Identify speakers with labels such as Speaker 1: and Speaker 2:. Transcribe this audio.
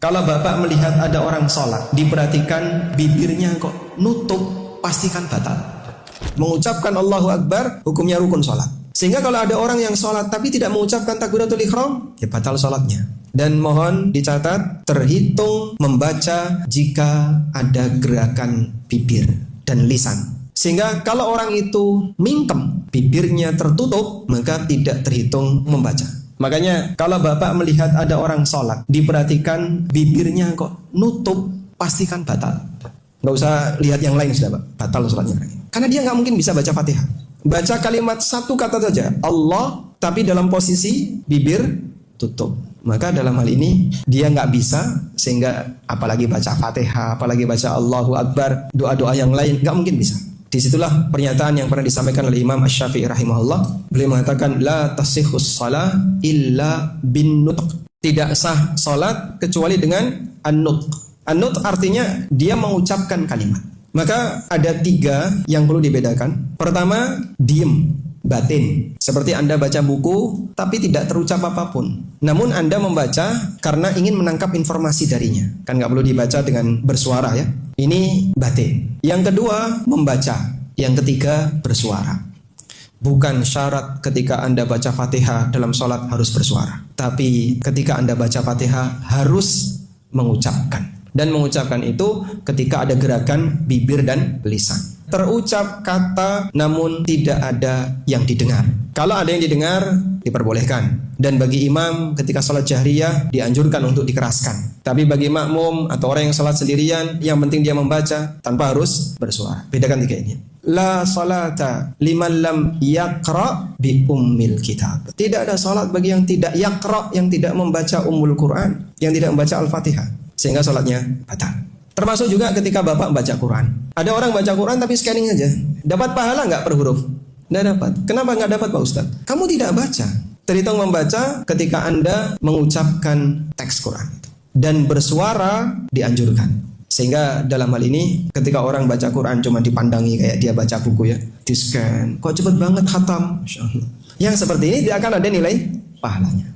Speaker 1: Kalau bapak melihat ada orang sholat, diperhatikan bibirnya kok nutup, pastikan batal. Mengucapkan Allahu Akbar, hukumnya rukun sholat. Sehingga kalau ada orang yang sholat tapi tidak mengucapkan takbiratul ihram, ya batal sholatnya. Dan mohon dicatat, terhitung membaca jika ada gerakan bibir dan lisan. Sehingga kalau orang itu mingkem, bibirnya tertutup, maka tidak terhitung membaca. Makanya kalau bapak melihat ada orang sholat, diperhatikan bibirnya kok nutup, pastikan batal. Nggak usah lihat yang lain sudah, Pak. Batal sholatnya. Karena dia nggak mungkin bisa baca Fatihah. Baca kalimat satu kata saja, Allah, tapi dalam posisi bibir tutup. Maka dalam hal ini dia nggak bisa, sehingga apalagi baca Fatihah, apalagi baca Allahu Akbar, doa-doa yang lain, nggak mungkin bisa. Disitulah pernyataan yang pernah disampaikan oleh Imam Asy-Syafi'i rahimahullah. Beliau mengatakan, la tasihhus shalah illa bin nutq. Tidak sah salat kecuali dengan an-nutq. An-nutq artinya dia mengucapkan kalimat. Maka ada 3 yang perlu dibedakan. Pertama, diem, batin. Seperti Anda baca buku tapi tidak terucap apapun. Namun Anda membaca karena ingin menangkap informasi darinya. Kan nggak perlu dibaca dengan bersuara ya. Ini batin. Yang kedua, membaca. Yang ketiga, bersuara. Bukan syarat ketika Anda baca Fatihah dalam sholat harus bersuara. Tapi ketika Anda baca Fatihah harus mengucapkan. Dan mengucapkan itu ketika ada gerakan bibir dan lisan. Terucap kata namun tidak ada yang didengar. Kalau ada yang didengar diperbolehkan. Dan bagi imam ketika sholat jahriyah dianjurkan untuk dikeraskan. Tapi bagi makmum atau orang yang sholat sendirian, yang penting dia membaca tanpa harus bersuara. Bedakan 3 ini. La salata liman lam yaqra bi ummil kitab. Tidak ada salat bagi yang tidak yaqra, yang tidak membaca ummul Quran, yang tidak membaca Al-Fatihah, sehingga salatnya batal. Termasuk juga ketika bapak membaca Quran. Ada orang baca Quran tapi scanning aja. Dapat pahala nggak per huruf? Nggak dapat. Kenapa nggak dapat Pak Ustaz? Kamu tidak baca. Terhitung membaca ketika Anda mengucapkan teks Quran itu. Dan bersuara dianjurkan. Sehingga dalam hal ini ketika orang baca Quran cuma dipandangi kayak dia baca buku ya, di scan, kok cepet banget khatam, Masya Allah. Yang seperti ini dia akan ada nilai pahalanya.